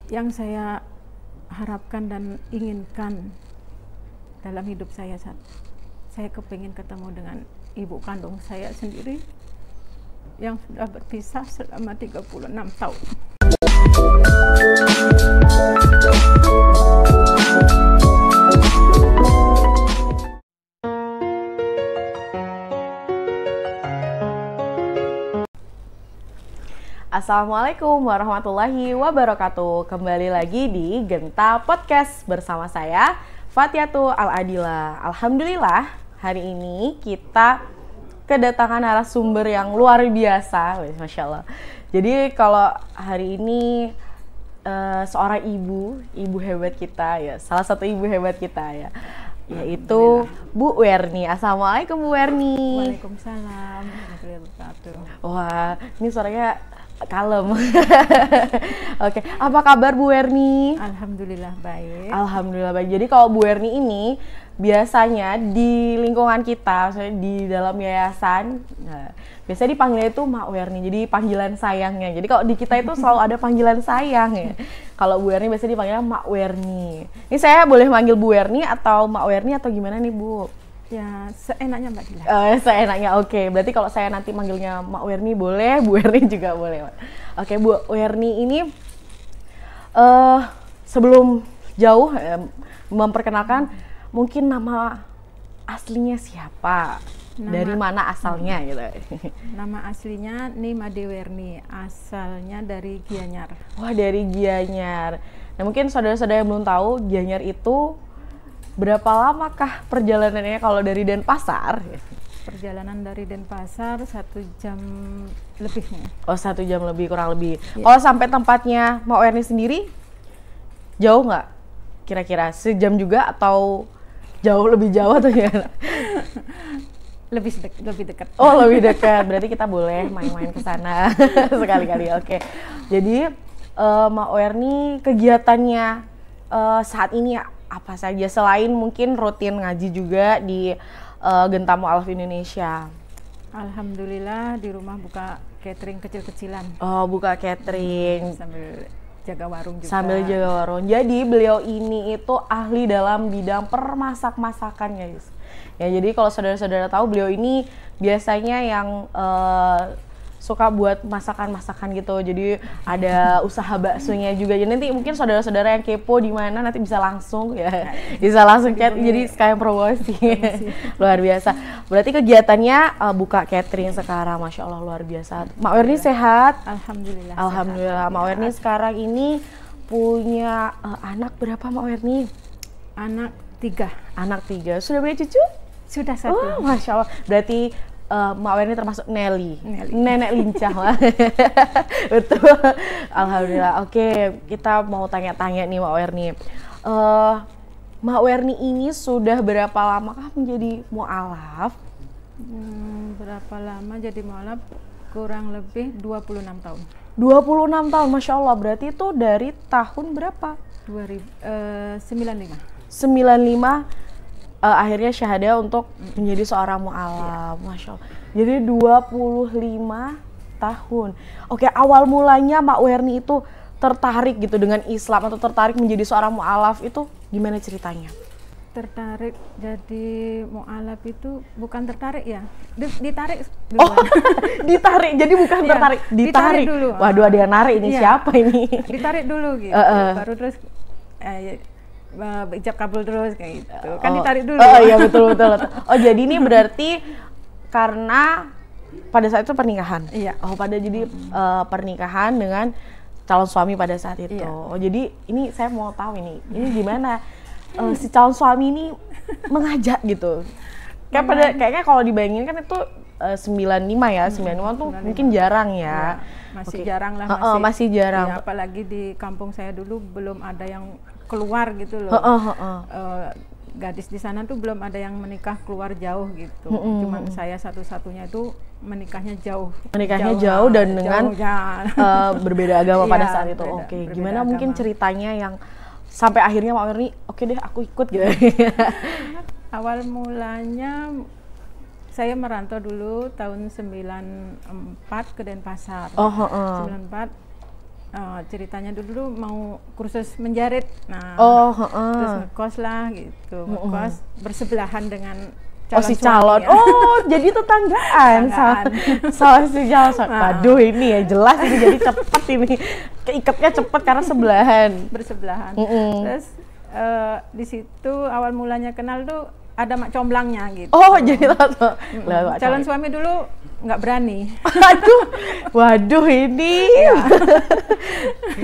yang saya harapkan dan inginkan dalam hidup saya kepingin ketemu dengan ibu kandung saya sendiri yang sudah berpisah selama 36 tahun. Assalamualaikum warahmatullahi wabarakatuh. Kembali lagi di Genta Podcast bersama saya Fatiatu Al-Adila. Alhamdulillah hari ini kita kedatangan narasumber yang luar biasa, Masya Allah. Jadi kalau hari ini seorang ibu hebat kita ya, salah satu ibu hebat kita ya, yaitu Bu Werni. Assalamualaikum Bu Werni. Waalaikumsalam warahmatullahi wabarakatuh. Wah, ini suaranya kalem. Oke, apa kabar Bu Werni? Alhamdulillah baik. Alhamdulillah baik. Jadi kalau Bu Werni ini biasanya di lingkungan kita, misalnya di dalam yayasan, nah, biasanya dipanggilnya itu Mak Werni. Jadi panggilan sayangnya. Jadi kalau di kita itu selalu ada panggilan sayang ya. Kalau Bu Werni biasanya dipanggilnya Mak Werni. Ini saya boleh manggil Bu Werni atau Mak Werni atau gimana nih Bu? Ya, seenaknya Mbak Dila. Seenaknya, oke. Berarti kalau saya nanti manggilnya Mak Werni boleh, Bu Werni juga boleh. Oke, Bu Werni ini sebelum jauh memperkenalkan, mungkin nama aslinya siapa? Dari mana asalnya gitu? Nama aslinya Nimade Werni, asalnya dari Gianyar. Wah, dari Gianyar. Nah, mungkin saudara-saudara yang belum tahu, Gianyar itu berapa lamakah perjalanannya kalau dari Denpasar? Perjalanan dari Denpasar 1 jam lebih. Oh, 1 jam lebih, kurang lebih. Ya. Kalau sampai tempatnya Mak Werni sendiri, jauh nggak? Kira-kira sejam juga atau jauh lebih jauh atau gimana? Lebih dekat. Oh, lebih dekat. Berarti kita boleh main-main ke sana sekali-kali. Oke. Jadi Mak Werni kegiatannya saat ini apa saja selain mungkin rutin ngaji juga di Genta Mu'alaf Indonesia? Alhamdulillah di rumah buka catering kecil-kecilan. Oh, buka catering sambil jaga warung juga. Sambil jaga warung. Jadi beliau ini itu ahli dalam bidang permasak-masakan guys. Ya, jadi kalau saudara-saudara tahu beliau ini biasanya yang suka buat masakan-masakan gitu. Jadi ada usaha baksonya juga. Jadi nanti mungkin saudara-saudara yang kepo di mana nanti bisa langsung ya. Bisa langsung chat. Jadi sekalian promosi. Luar biasa. Berarti kegiatannya buka catering sekarang. Masya Allah luar biasa. Mak Werni sehat? Alhamdulillah. Alhamdulillah. Mak Werni sekarang ini punya anak berapa Mak Werni? Anak 3. Anak 3. Sudah punya cucu? Sudah 1. Oh, Masya Allah. Berarti Mak Werni termasuk Nelly. Nenek lincah lah. Betul. Alhamdulillah. Oke, kita mau tanya-tanya nih Mak Werni. Mak Werni ini sudah berapa lamakah menjadi mu'alaf? Berapa lama jadi mu'alaf? Kurang lebih 26 tahun. 26 tahun, Masya Allah. Berarti itu dari tahun berapa? 95. 95 akhirnya syahadah untuk menjadi seorang mu'alaf. Masya Allah. Jadi 25 tahun. Oke, awal mulanya Mak Werni itu tertarik gitu dengan Islam atau tertarik menjadi seorang mu'alaf itu gimana ceritanya? Tertarik jadi mu'alaf itu bukan tertarik ya, ditarik dulu. Oh, ditarik. Jadi bukan tertarik, ditarik dulu. Waduh, ada yang narik ini, siapa ini? Ditarik dulu gitu, baru terus ijab kabul terus kayak gitu. Kan ditarik dulu. Oh iya betul. Oh, jadi ini berarti karena pada saat itu pernikahan. Iya. Oh, jadi pernikahan dengan calon suami pada saat itu. Iya. Oh, jadi ini saya mau tahu ini gimana si calon suami ini mengajak gitu. Kayaknya kalau dibayangin kan itu 95 ya, 95 tuh 95. Mungkin jarang ya. Masih jarang lah, masih jarang. Ya, apalagi di kampung saya dulu belum ada yang keluar gitu loh. Gadis di sana tuh belum ada yang menikah keluar jauh gitu. Cuman saya satu-satunya itu menikahnya jauh. Menikahnya jauh dan dengan berbeda agama pada saat itu. Oke, gimana agama. Mungkin ceritanya yang sampai akhirnya Mak Werni, oke deh aku ikut gitu. Awal mulanya saya merantau dulu tahun 94 ke Denpasar. 94 ceritanya dulu mau kursus menjarit. Nah, terus ngekos lah gitu, ngekos bersebelahan dengan calon si calon. suami, ya. Jadi tetanggaan. Sama si calon. Waduh, ini ya jelas ini jadi cepet ini. Keikatnya cepet karena bersebelahan. Terus di situ awal mulanya kenal tuh ada mak comblangnya gitu. Jadi calon suami dulu nggak berani. Waduh ini.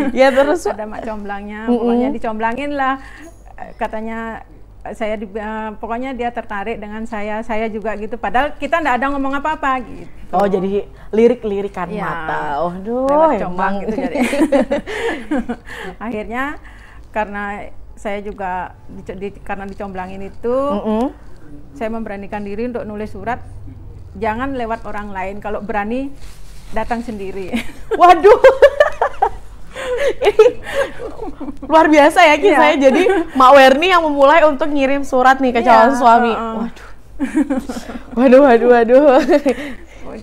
Ya terus ada mak comblangnya, pokoknya dicomblangin lah. Katanya pokoknya dia tertarik dengan saya juga gitu. Padahal kita nggak ada ngomong apa-apa gitu. Jadi lirik-lirikan mata. Lewat comblang gitu jadi. Akhirnya karena saya juga karena dicomblangin itu, saya memberanikan diri untuk nulis surat. Jangan lewat orang lain, kalau berani datang sendiri. Waduh, ini luar biasa ya kisahnya. Jadi Mak Werni yang memulai untuk ngirim surat nih ke calon suami. Waduh.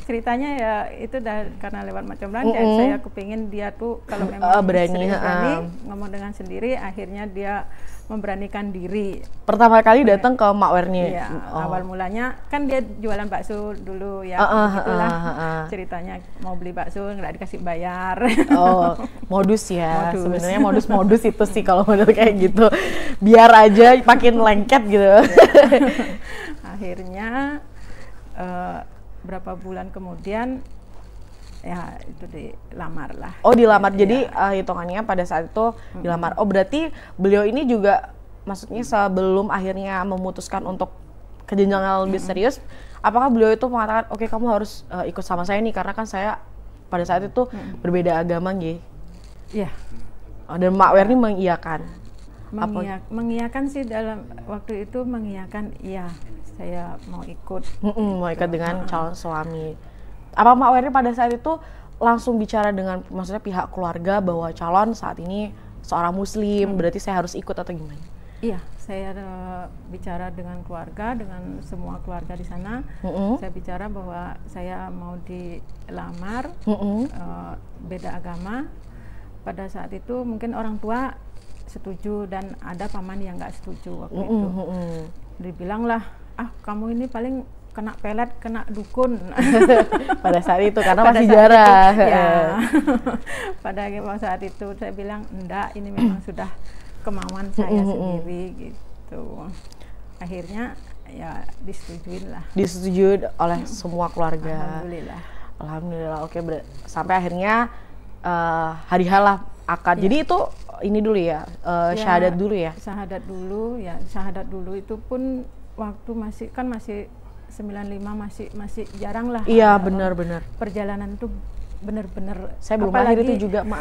Ceritanya ya itu karena lewat Mak Comblang, dan saya kepingin dia tuh kalau memang berani ngomong dengan sendiri, akhirnya dia memberanikan diri. Pertama kali datang ke Mak Werni. Iya, awal mulanya kan dia jualan bakso dulu ya, begitulah ceritanya, mau beli bakso nggak dikasih bayar. Modus ya. Sebenarnya modus itu sih kalau model kayak gitu. Biar aja makin lengket gitu. Akhirnya berapa bulan kemudian ya itu dilamar lah. Dilamar. Jadi hitungannya pada saat itu dilamar. Berarti beliau ini juga maksudnya sebelum akhirnya memutuskan untuk ke jenjang yang lebih serius, apakah beliau itu mengatakan oke, kamu harus ikut sama saya nih karena kan saya pada saat itu berbeda agama nggih. Iya. Dan Mak Werni mengiyakan. Mengiyakan sih, dalam waktu itu mengiyakan, iya saya mau ikut. Mau ikut dengan calon suami. Apa Mak Werni pada saat itu langsung bicara dengan maksudnya pihak keluarga bahwa calon saat ini seorang muslim, berarti saya harus ikut atau gimana? Iya, saya bicara dengan keluarga, dengan semua keluarga di sana. Saya bicara bahwa saya mau dilamar, beda agama. Pada saat itu mungkin orang tua setuju dan ada paman yang nggak setuju waktu itu. Dibilang lah, kamu ini paling kena pelet, kena dukun. Pada saat itu karena masih jarang. Pada saat itu saya bilang enggak, ini memang sudah kemauan saya sendiri gitu. Akhirnya ya disetujuin lah. Disetujui oleh semua keluarga. Alhamdulillah. Oke, sampai akhirnya hari halah akad. Jadi itu ini dulu ya, syahadat dulu ya. Syahadat dulu itu pun waktu masih 95 masih jarang lah. Iya, benar. Perjalanan itu benar-benar. Saya belum lahir itu juga, Mak.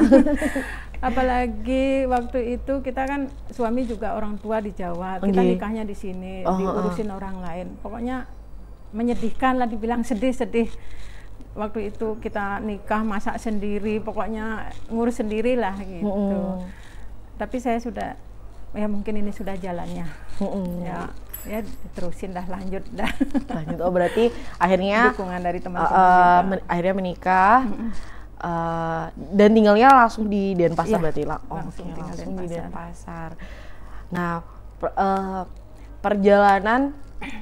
Apalagi waktu itu kita kan suami juga orang tua di Jawa, kita nikahnya di sini, diurusin orang lain. Pokoknya menyedihkan lah, dibilang sedih. Waktu itu kita nikah masak sendiri, pokoknya ngurus sendiri lah gitu. Tapi saya sudah, ya mungkin ini sudah jalannya. Ya terusin dah, lanjut. Berarti akhirnya dukungan dari teman-teman akhirnya menikah. Dan tinggalnya langsung di Denpasar. Berarti langsung di Denpasar. Nah, perjalanan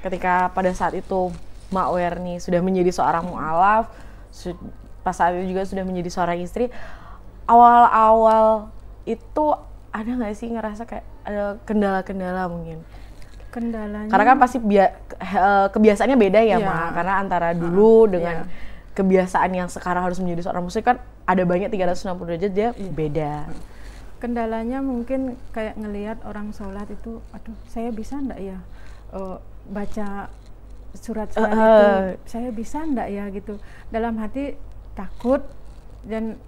ketika pada saat itu Mak Werni sudah menjadi seorang mu'alaf, pas saat itu juga sudah menjadi seorang istri, awal-awal itu ada nggak sih ngerasa kayak ada kendala-kendala mungkin? Kendalanya karena kan pasti kebiasaannya beda ya, Ma, karena antara dulu dengan kebiasaan yang sekarang harus menjadi seorang muslim kan ada banyak 360 derajat, dia beda. Kendalanya mungkin kayak ngelihat orang sholat itu, aduh saya bisa enggak ya baca surat-surat itu, saya bisa enggak ya gitu. Dalam hati takut. Dan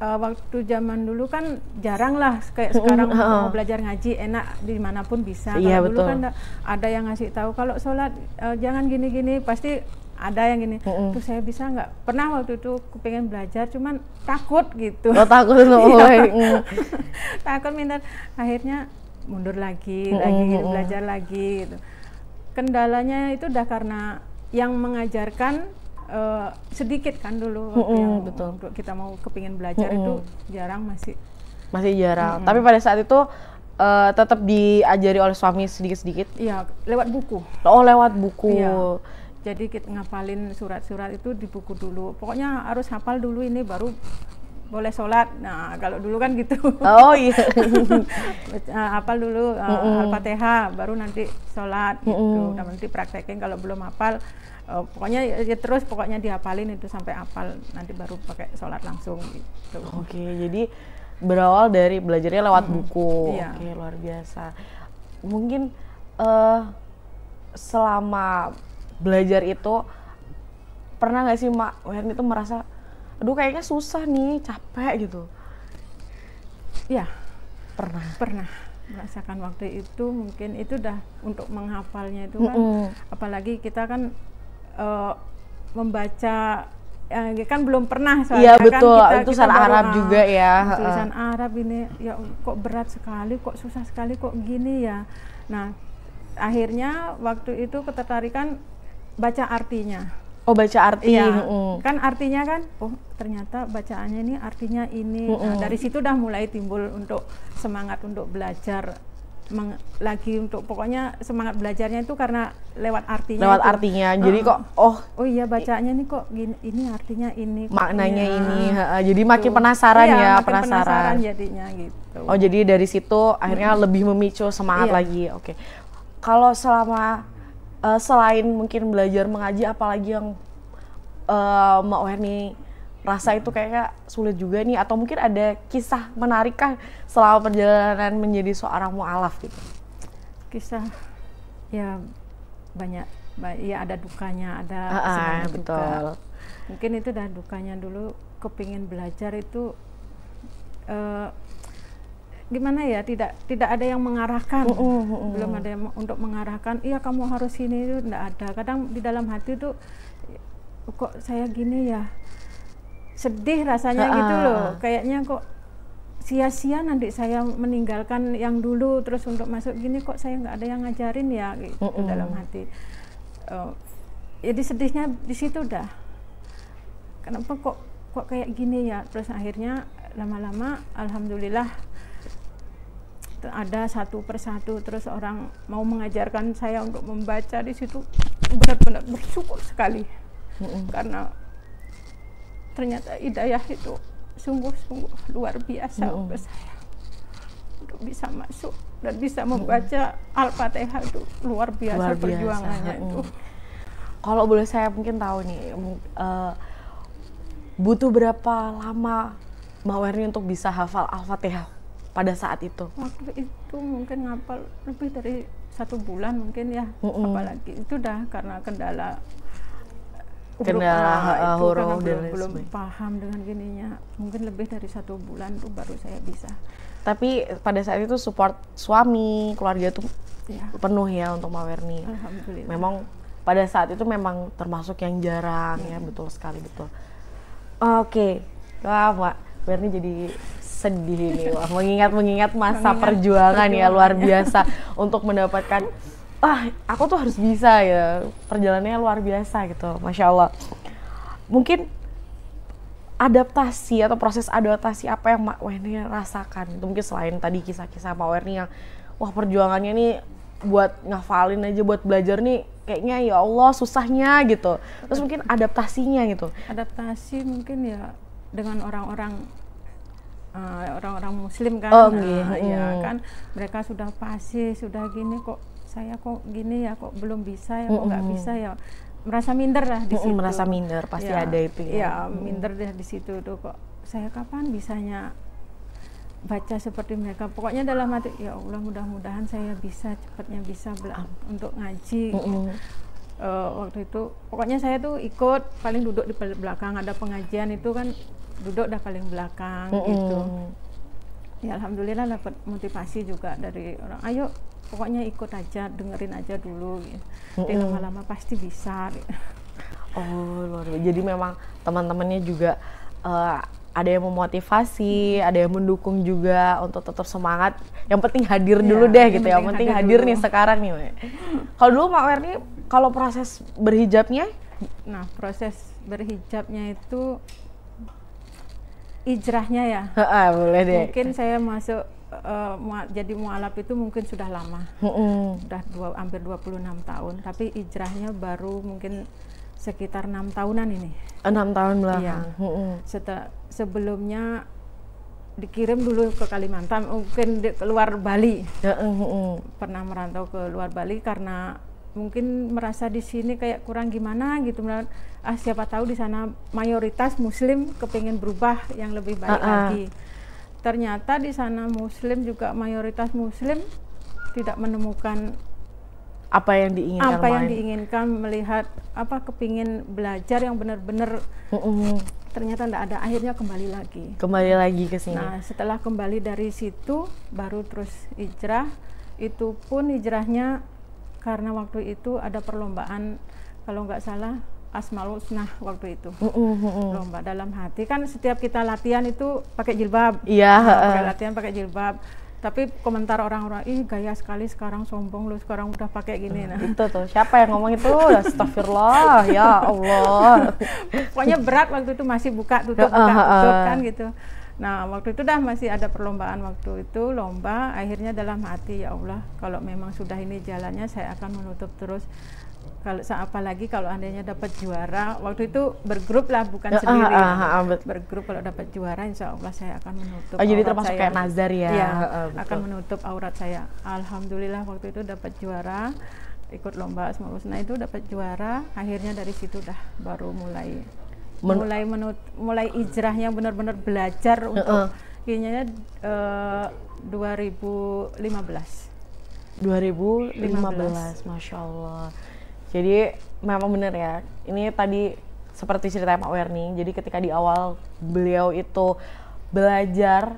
waktu zaman dulu kan jarang lah kayak sekarang mau belajar ngaji enak dimanapun bisa. Kalau dulu kan ada yang ngasih tahu kalau sholat jangan gini-gini, pasti ada yang gini. Tuh saya bisa nggak? Pernah waktu itu kepengen belajar, cuman takut gitu. Takut takut minta. Akhirnya mundur lagi gitu, belajar lagi gitu. Kendalanya itu udah karena yang mengajarkan sedikit kan dulu waktu yang betul. untuk kita mau kepingin belajar itu jarang, masih jarang. Tapi pada saat itu tetap diajari oleh suami sedikit-sedikit. Iya, lewat buku. Oh, lewat buku. Iya. Jadi kita ngapalin surat-surat itu di buku dulu. Pokoknya harus hafal dulu ini baru boleh sholat. Nah, kalau dulu kan gitu. Oh iya. Hafal dulu Al-Fatihah, baru nanti sholat gitu. Dan nanti praktekin kalau belum hafal. Pokoknya ya terus pokoknya dihafalin itu sampai hafal, nanti baru pakai sholat langsung gitu. Oke, jadi berawal dari belajarnya lewat buku. Iya. Oke, luar biasa. Mungkin selama belajar itu pernah nggak sih Mak Werni itu merasa, aduh kayaknya susah nih, capek gitu? Iya, pernah merasakan waktu itu. Mungkin itu udah untuk menghafalnya itu kan, apalagi kita kan membaca kan belum pernah Iya soalnya betul, kan itu tulisan Arab juga ya. Tulisan Arab ini ya kok berat sekali, kok susah sekali, kok gini ya. Nah, akhirnya waktu itu ketertarikan baca artinya. Oh, baca arti. Iya, kan artinya kan, oh ternyata bacaannya ini artinya ini. Nah, dari situ udah mulai timbul untuk semangat untuk belajar lagi, untuk pokoknya semangat belajarnya itu karena lewat artinya. Lewat artinya, jadi kok oh iya bacaannya nih kok gini, ini artinya ini, maknanya ini. Jadi makin penasaran ya, makin penasaran jadinya gitu. Oh, jadi dari situ akhirnya lebih memicu semangat lagi. Oke. Kalau selama selain mungkin belajar mengaji, apalagi yang Mbak Werni rasa itu kayaknya sulit juga nih, atau mungkin ada kisah menarik kah selama perjalanan menjadi seorang mu'alaf gitu? Kisah ya banyak ya, ada dukanya, ada senangnya betul. juga. Mungkin itu dah dukanya dulu, kepingin belajar itu gimana ya, tidak ada yang mengarahkan. Belum ada yang untuk mengarahkan, iya kamu harus ini, itu enggak ada. Kadang di dalam hati tuh kok saya gini ya, sedih rasanya gitu loh, kayaknya kok sia-sia nanti saya meninggalkan yang dulu terus untuk masuk gini, kok saya nggak ada yang ngajarin ya gitu dalam hati. Jadi sedihnya di situ dah, kenapa kok kayak gini ya. Terus akhirnya lama-lama alhamdulillah ada satu persatu terus orang mau mengajarkan saya untuk membaca. Di situ benar-benar bersyukur sekali karena ternyata hidayah itu sungguh-sungguh luar biasa untuk saya. Untuk bisa masuk dan bisa membaca Al-Fatihah itu luar biasa perjuangannya itu. Kalau boleh saya mungkin tahu nih, butuh berapa lama Mbak Werni untuk bisa hafal Al-Fatihah pada saat itu? Waktu itu mungkin ngapal lebih dari 1 bulan mungkin ya. Apalagi itu dah karena kendala huruf dan belum paham dengan gininya, mungkin lebih dari 1 bulan tuh baru saya bisa. Tapi pada saat itu support suami, keluarga tuh penuh ya untuk Mbak Werni. Alhamdulillah. Memang pada saat itu memang termasuk yang jarang ya, betul sekali, betul. Oke. Wah, Mbak Werni jadi sedih nih, wah, mengingat masa perjuangan ya, luar biasa untuk mendapatkan aku tuh harus bisa ya, perjalanannya luar biasa gitu, Masya Allah. Mungkin adaptasi atau proses adaptasi apa yang Mbak Werni rasakan itu, mungkin selain tadi kisah-kisah Mbak Werni yang wah perjuangannya nih buat ngafalin aja, buat belajar nih kayaknya ya Allah susahnya gitu, terus mungkin adaptasinya gitu. Adaptasi mungkin ya dengan orang-orang muslim kan, ya kan mereka sudah fasih, sudah gini, kok saya kok gini ya, kok belum bisa ya, kok nggak bisa ya, merasa minder lah di situ. Merasa minder pasti ya, ada itu ya. Ya minder deh di situ tuh, kok saya kapan bisanya baca seperti mereka. Pokoknya dalam hati ya Allah, mudah-mudahan saya bisa cepatnya bisa untuk ngaji. Waktu itu pokoknya saya tuh ikut, paling duduk di belakang, ada pengajian itu kan duduk dah paling belakang gitu. Ya alhamdulillah dapat motivasi juga dari orang, ayo pokoknya ikut aja, dengerin aja dulu gitu. Jadi lama-lama pasti bisa gitu. Oh luar biasa. Jadi memang teman-temannya juga ada yang memotivasi, ada yang mendukung juga untuk tetap semangat. Yang penting hadir dulu deh gitu ya. Yang penting hadir nih sekarang nih. Kalau dulu Mbak Werni, kalau proses berhijabnya? Nah proses berhijabnya itu hijrahnya ya. Boleh deh. Mungkin saya masuk jadi mualaf itu mungkin sudah lama. Sudah hampir 26 tahun, tapi hijrahnya baru mungkin sekitar 6 tahunan ini. 6 tahun belakang. Sebelumnya dikirim dulu ke Kalimantan, mungkin keluar Bali. Pernah merantau ke luar Bali karena mungkin merasa di sini kayak kurang gimana gitu. Siapa tahu di sana mayoritas Muslim, kepingin berubah yang lebih baik lagi. Ternyata di sana Muslim juga mayoritas Muslim tidak menemukan apa yang diinginkan, melihat kepingin belajar yang benar-benar. Ternyata tidak ada, akhirnya kembali lagi ke sini. Nah, setelah kembali dari situ baru terus hijrah. Itu pun hijrahnya karena waktu itu ada perlombaan, kalau nggak salah Asmaul Husnah waktu itu. Lomba dalam hati, kan setiap kita latihan itu pakai jilbab. Pakai jilbab. Tapi komentar orang-orang, ih gaya sekali sekarang, sombong lu sekarang udah pakai gini. Nah, itu tuh, siapa yang ngomong itu? Astagfirullah, ya Allah. Pokoknya berat waktu itu, masih buka tutup kan gitu. Nah, waktu itu masih ada perlombaan waktu itu, lomba. Akhirnya dalam hati, ya Allah, kalau memang sudah ini jalannya, saya akan menutup terus. Apalagi kalau andainya dapat juara, waktu itu bergrup lah, bukan sendiri. Bergrup, kalau dapat juara, insya Allah saya akan menutup. Jadi termasuk kayak nazar ya? Iya, akan menutup aurat saya. Alhamdulillah waktu itu dapat juara, ikut lomba Asmaul Husna itu dapat juara. Akhirnya dari situ baru mulai hijrahnya, benar-benar belajar untuk kayaknya 2015, Masya Allah. Jadi memang benar ya, ini tadi seperti cerita Mak Werni. Jadi ketika di awal beliau itu belajar,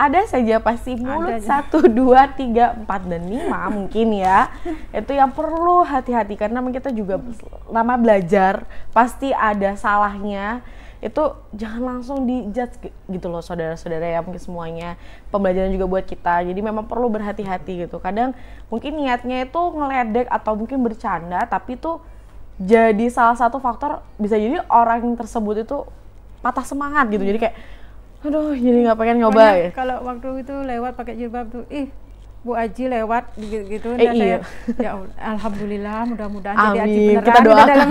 ada saja pasti mulut 1, 2, 3, 4, dan 5 mungkin ya. Itu yang perlu hati-hati, karena kita juga lama belajar, pasti ada salahnya. Itu jangan langsung dijudge gitu loh saudara-saudara ya, mungkin semuanya pembelajaran juga buat kita. Jadi memang perlu berhati-hati gitu. Kadang mungkin niatnya itu ngeledek atau mungkin bercanda, tapi itu jadi salah satu faktor bisa jadi orang tersebut itu patah semangat gitu. Jadi kayak aduh, jadi nggak pengen nyoba ya. Kalau waktu itu lewat pakai jilbab tuh, Bu Aji lewat gitu. Iya. Ya alhamdulillah, mudah-mudahan jadi Aji beneran. Kita doakan.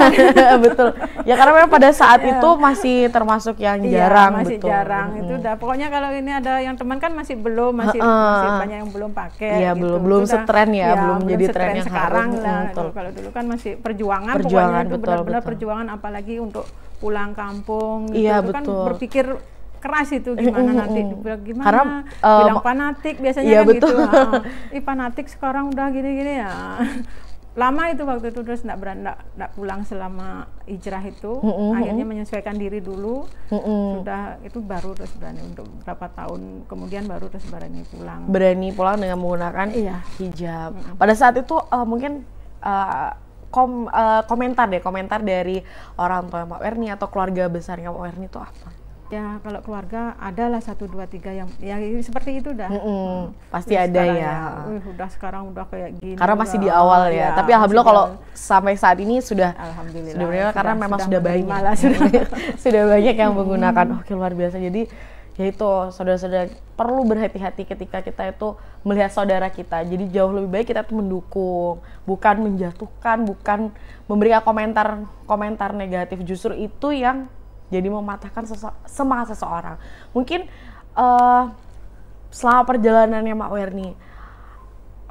Betul. Ya karena memang pada saat itu masih termasuk yang jarang, masih betul. Itu pokoknya kalau ini ada yang teman kan masih masih banyak yang belum pakai. Iya, gitu. belum setren ya, belum menjadi tren yang sekarang lah. Betul. Kalau dulu kan masih perjuangan pokoknya itu benar-benar perjuangan, apalagi untuk pulang kampung gitu. Iya, itu kan betul. Berpikir keras itu gimana nanti gimana. Karena bilang fanatik biasanya iya, kan betul. gitu. Fanatik sekarang udah gini-gini ya. Lama itu waktu itu, terus enggak pulang selama hijrah itu. Akhirnya menyesuaikan diri dulu. Sudah itu baru terus berani untuk berapa tahun kemudian baru terus berani pulang. Berani pulang dengan menggunakan hijab. Pada saat itu mungkin komentar dari orang tua Mak Werni atau keluarga besarnya Mak Werni itu apa? Ya kalau keluarga adalah 1, 2, 3 yang seperti itu dah. Pasti ada ya. Udah sekarang udah kayak gini. Karena masih di awal ya. Tapi alhamdulillah kalau sampai saat ini sudah. Alhamdulillah. Karena memang sudah banyak. Sudah banyak yang menggunakan. Oke, luar biasa. Jadi ya itu saudara-saudara perlu berhati-hati ketika kita itu melihat saudara kita. Jadi jauh lebih baik kita tuh mendukung, bukan menjatuhkan, bukan memberikan komentar negatif. Justru itu yang jadi mematahkan semangat seseorang. Mungkin selama perjalanannya Mak Werni,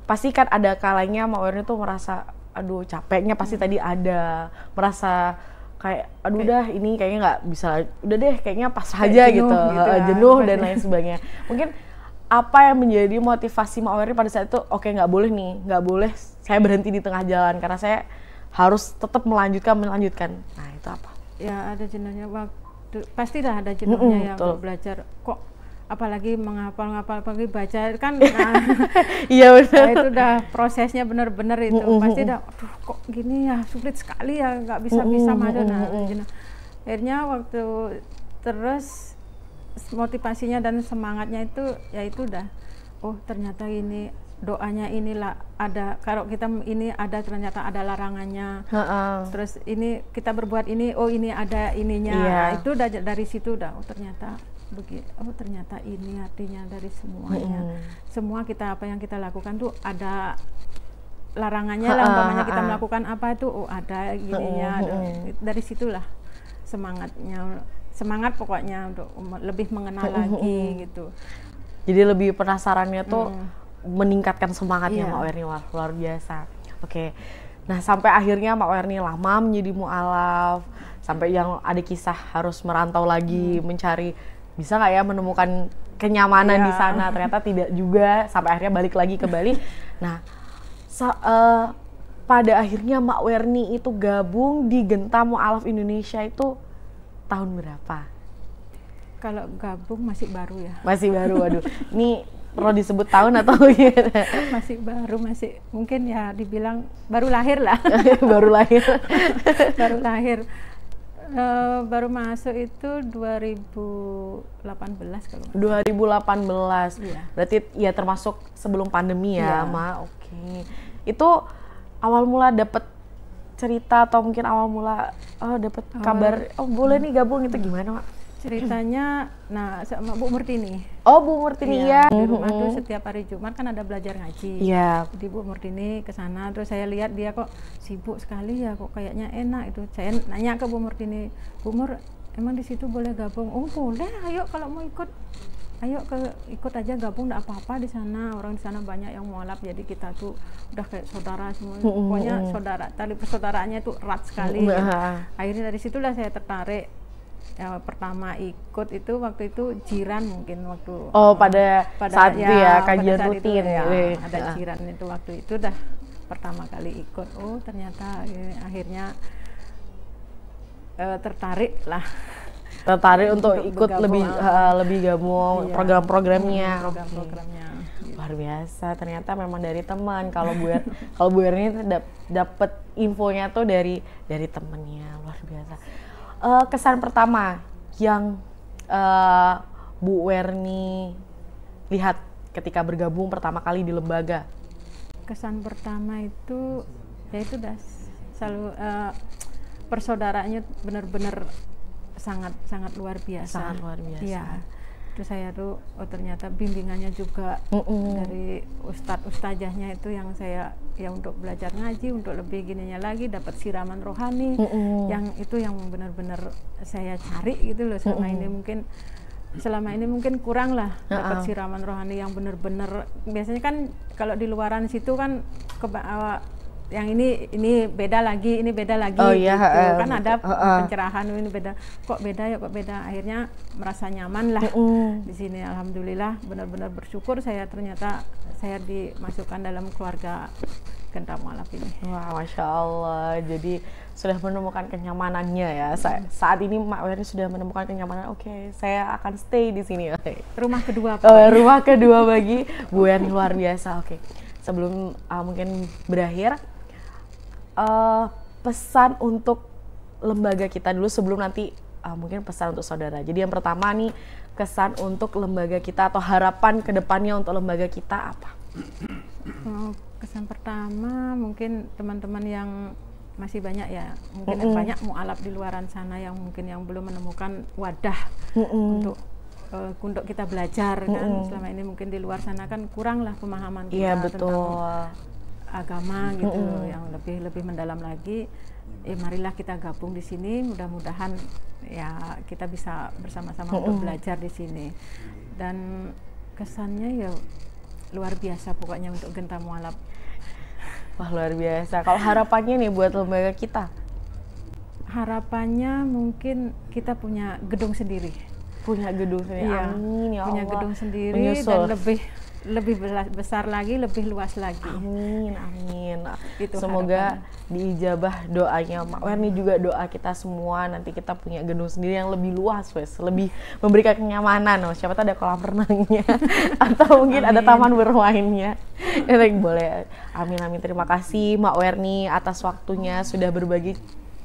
pasti kan ada kalanya Mak Werni tuh merasa, aduh capeknya pasti tadi ada, merasa kayak, aduh udah ini kayaknya nggak bisa, udah deh kayaknya pas aja gitu jenuh dan lain sebagainya. Mungkin apa yang menjadi motivasi Mak Werni pada saat itu, oke nggak boleh saya berhenti di tengah jalan karena saya harus tetap melanjutkan. Nah itu apa? Ya ada jenuhnya, pasti dah ada jenuhnya ya untuk belajar. Kok apalagi menghafal apalagi baca kan. Iya benar. Nah, itu udah prosesnya benar-benar itu pasti dah. Aduh kok gini ya, sulit sekali ya, nggak bisa maju. Nah akhirnya waktu terus motivasinya dan semangatnya itu ya itu dah. Oh ternyata ini doanya inilah ada, kalau kita ini ada ternyata ada larangannya. Terus ini kita berbuat ini, oh ini ada ininya. Nah, itu dari situ udah, oh ternyata ternyata ini artinya dari semuanya. Semua kita apa yang kita lakukan tuh ada larangannya lah, umpamanya kita melakukan apa itu, oh ada gininya. Dari situlah semangat pokoknya untuk lebih mengenal lagi gitu. Jadi lebih penasarannya tuh meningkatkan semangatnya Mak Werni, luar biasa. Oke. Nah, sampai akhirnya Mak Werni lama menjadi mu'alaf, sampai yang ada kisah harus merantau lagi mencari, bisa nggak ya menemukan kenyamanan di sana. Ternyata tidak juga, sampai akhirnya balik lagi ke Bali. Nah, pada akhirnya Mak Werni itu gabung di Genta Mu'alaf Indonesia itu tahun berapa? Kalau gabung masih baru ya. Masih baru, waduh. Ini perlu disebut tahun atau gitu? Masih baru, masih mungkin ya dibilang baru lahir lah. Baru lahir. Baru lahir. Baru masuk itu 2018 kalau. 2018. Iya. Berarti ya termasuk sebelum pandemi ya, Ma. Oke. Itu awal mula dapet cerita atau mungkin awal mula dapet kabar, boleh nih gabung, itu gimana, Mak? Ceritanya, nah sama Bu Murtini. Oh, Bu Murtini ya. Di rumah tuh setiap hari Jumat kan ada belajar ngaji. Iya. Jadi Bu Murtini ke sana, terus saya lihat dia kok sibuk sekali ya, kok kayaknya enak itu. Saya nanya ke Bu Murtini, Bu Mur, emang di situ boleh gabung? Oh boleh, ayo kalau mau ikut, ayo ikut aja gabung, enggak apa-apa di sana. Orang di sana banyak yang mualaf, jadi kita tuh udah kayak saudara semua. Pokoknya saudara, tali persaudaraannya itu erat sekali. Ya. Akhirnya dari situlah saya tertarik. Pertama ikut itu waktu itu jiran mungkin waktu pada saat itu ya kajian rutin ya, ada jiran itu waktu itu dah pertama kali ikut. Oh ternyata akhirnya tertarik untuk ikut bergabung, lebih gabung program-programnya. Program-programnya luar biasa. Ternyata memang dari teman. Kalau Bu Werni dapat infonya tuh dari temennya. Luar biasa. Kesan pertama yang Bu Werni lihat ketika bergabung pertama kali di lembaga? Kesan pertama itu ya itu dah selalu persaudaraannya benar-benar sangat luar biasa. Sangat luar biasa. Iya. Terus saya tuh ternyata bimbingannya juga dari ustadzahnya itu yang saya ya untuk belajar ngaji, untuk lebih gininya lagi dapat siraman rohani yang itu yang benar-benar saya cari gitu loh. Selama ini mungkin kurang lah dapat siraman rohani yang benar-benar. Biasanya kan kalau di luaran situ kan yang ini beda lagi, ini beda lagi, gitu. Kan ada pencerahan, ini beda, kok beda, akhirnya merasa nyaman lah di sini. Alhamdulillah, benar-benar bersyukur saya ternyata saya dimasukkan dalam keluarga Genta Mu'alaf ini. Wah, Masya Allah, jadi sudah menemukan kenyamanannya ya. Saat ini Mak Werni sudah menemukan kenyamanan, oke, saya akan stay di sini. Rumah kedua rumah kedua bagi Bu Werni, luar biasa. Oke, sebelum mungkin berakhir, pesan untuk lembaga kita dulu sebelum nanti mungkin pesan untuk saudara. Jadi yang pertama nih, kesan untuk lembaga kita atau harapan kedepannya untuk lembaga kita apa? Kesan pertama mungkin teman-teman yang masih banyak ya, mungkin banyak mu'alaf di luaran sana yang mungkin yang belum menemukan wadah untuk kita belajar kan. Selama ini mungkin di luar sana kan kurang lah pemahaman kita tentang agama gitu, yang lebih mendalam lagi. Marilah kita gabung di sini, mudah-mudahan ya kita bisa bersama-sama untuk belajar di sini. Dan kesannya ya luar biasa pokoknya untuk Genta Mu'alaf. Wah, luar biasa. Kalau harapannya nih buat lembaga kita? Harapannya mungkin kita punya gedung sendiri. Punya gedung sendiri. Ya, amin ya Allah. Punya gedung sendiri dan lebih besar lagi, lebih luas lagi. Amin, amin. Itu semoga diijabah doanya Mak Werni, juga doa kita semua nanti kita punya gedung sendiri yang lebih luas, lebih memberikan kenyamanan. Siapa tahu ada kolam renangnya atau mungkin ada taman bermainnya. Boleh. Amin, amin. Terima kasih Mak Werni atas waktunya, sudah berbagi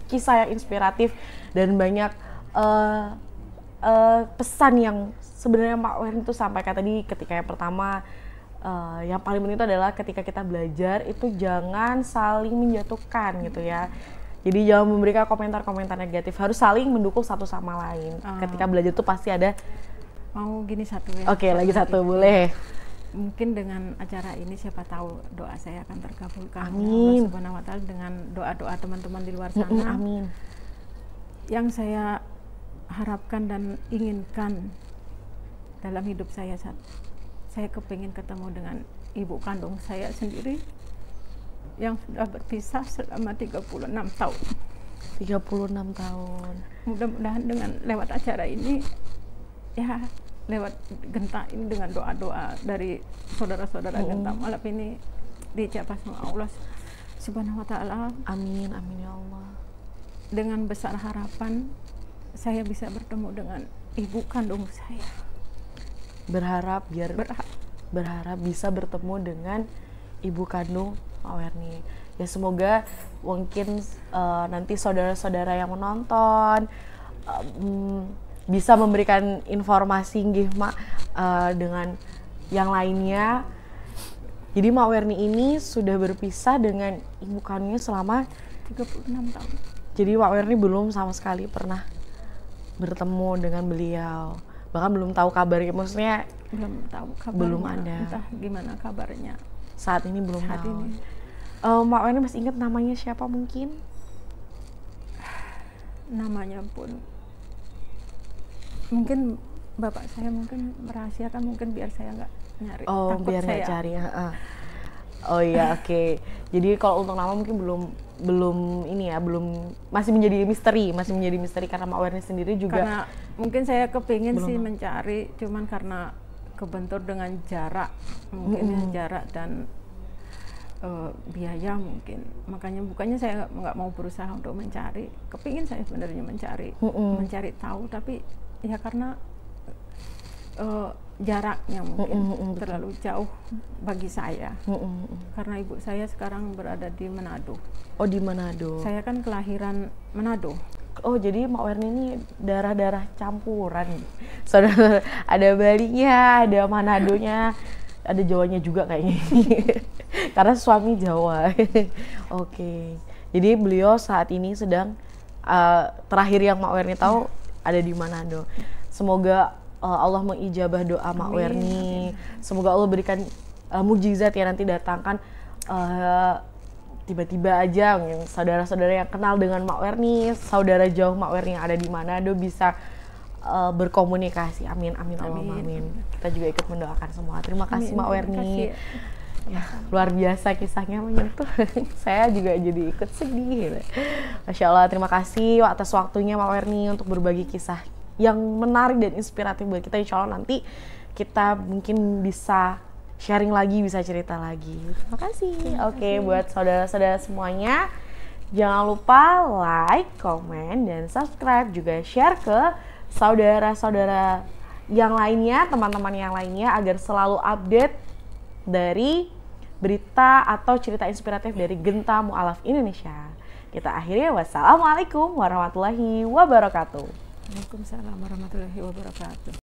kisah yang inspiratif dan banyak pesan yang sebenarnya Mak Werni itu sampaikan tadi ketika yang pertama yang paling penting itu adalah ketika kita belajar itu jangan saling menjatuhkan gitu ya. Jadi jangan memberikan komentar-komentar negatif, harus saling mendukung satu sama lain. Ketika belajar tuh pasti ada. Mau gini satu ya. Oke, lagi satu boleh. Mungkin dengan acara ini siapa tahu doa saya akan terkabulkan. Amin. Allah Subhanahu wa taala dengan doa-doa teman-teman di luar sana. Amin. Yang saya harapkan dan inginkan dalam hidup saya saya kepingin ketemu dengan ibu kandung saya sendiri yang sudah berpisah selama 36 tahun. 36 tahun. Mudah-mudahan dengan lewat acara ini, ya lewat Genta ini dengan doa-doa dari saudara-saudara Genta Mu'alaf ini diijabah sama Allah Subhanahu wa taala. Amin, amin ya Allah. Dengan besar harapan saya bisa bertemu dengan ibu kandung saya. Berharap Berharap bisa bertemu dengan ibu kandung Mak Werni. Ya semoga mungkin nanti saudara-saudara yang menonton bisa memberikan informasi nggih Mak dengan yang lainnya. Jadi Mak Werni ini sudah berpisah dengan ibu kandungnya selama 36 tahun. Jadi Mak Werni belum sama sekali pernah bertemu dengan beliau. Bahkan belum tahu kabarnya, maksudnya Belum tahu kabarnya. belum ada. Entah gimana kabarnya. Saat ini belum Saat tahu. ini. Mak Werni masih ingat namanya siapa mungkin? Namanya pun mungkin bapak saya mungkin merahasiakan, mungkin biar saya nggak nyari. Oh, Takut biar nggak saya. cari. Oh iya, oke. Jadi kalau untuk nama mungkin belum ini ya, masih menjadi misteri karena Mak Werni sendiri juga. Karena mungkin saya kepingin Belum sih tahu. mencari, cuman karena kebentur dengan jarak, mungkin jarak dan biaya mungkin. Makanya bukannya saya nggak mau berusaha untuk mencari, kepingin saya sebenarnya mencari tahu, tapi ya karena jaraknya mungkin terlalu jauh bagi saya. Karena ibu saya sekarang berada di Manado. Oh, di Manado. Saya kan kelahiran Manado. Oh, jadi Mak Werni ini darah-darah campuran. Saudara, ada Balinya, ada Manadonya, ada Jawanya juga kayaknya. Karena suami Jawa. Oke. Jadi beliau saat ini sedang terakhir yang Mak Werni tahu ada di Manado. Semoga Allah mengijabah doa Mak Werni. Semoga Allah berikan mukjizat yang nanti datangkan tiba-tiba aja saudara-saudara yang kenal dengan Mak Werni, saudara jauh Mak Werni yang ada di Manado bisa berkomunikasi. Amin, amin, Allahumma amin. Kita juga ikut mendoakan semua. Terima kasih Mak Werni. Ya, luar biasa kisahnya menyentuh. Saya juga jadi ikut sedih. Masya Allah, terima kasih atas waktunya Mak Werni untuk berbagi kisah yang menarik dan inspiratif buat kita. Insya Allah nanti kita mungkin bisa sharing lagi, bisa cerita lagi. Terima kasih. Oke, buat saudara-saudara semuanya, jangan lupa like, komen, dan subscribe. Juga share ke saudara-saudara yang lainnya, teman-teman yang lainnya, agar selalu update dari berita atau cerita inspiratif dari Genta Mu'alaf Indonesia. Kita akhiri, wassalamualaikum warahmatullahi wabarakatuh. Waalaikumsalam warahmatullahi wabarakatuh.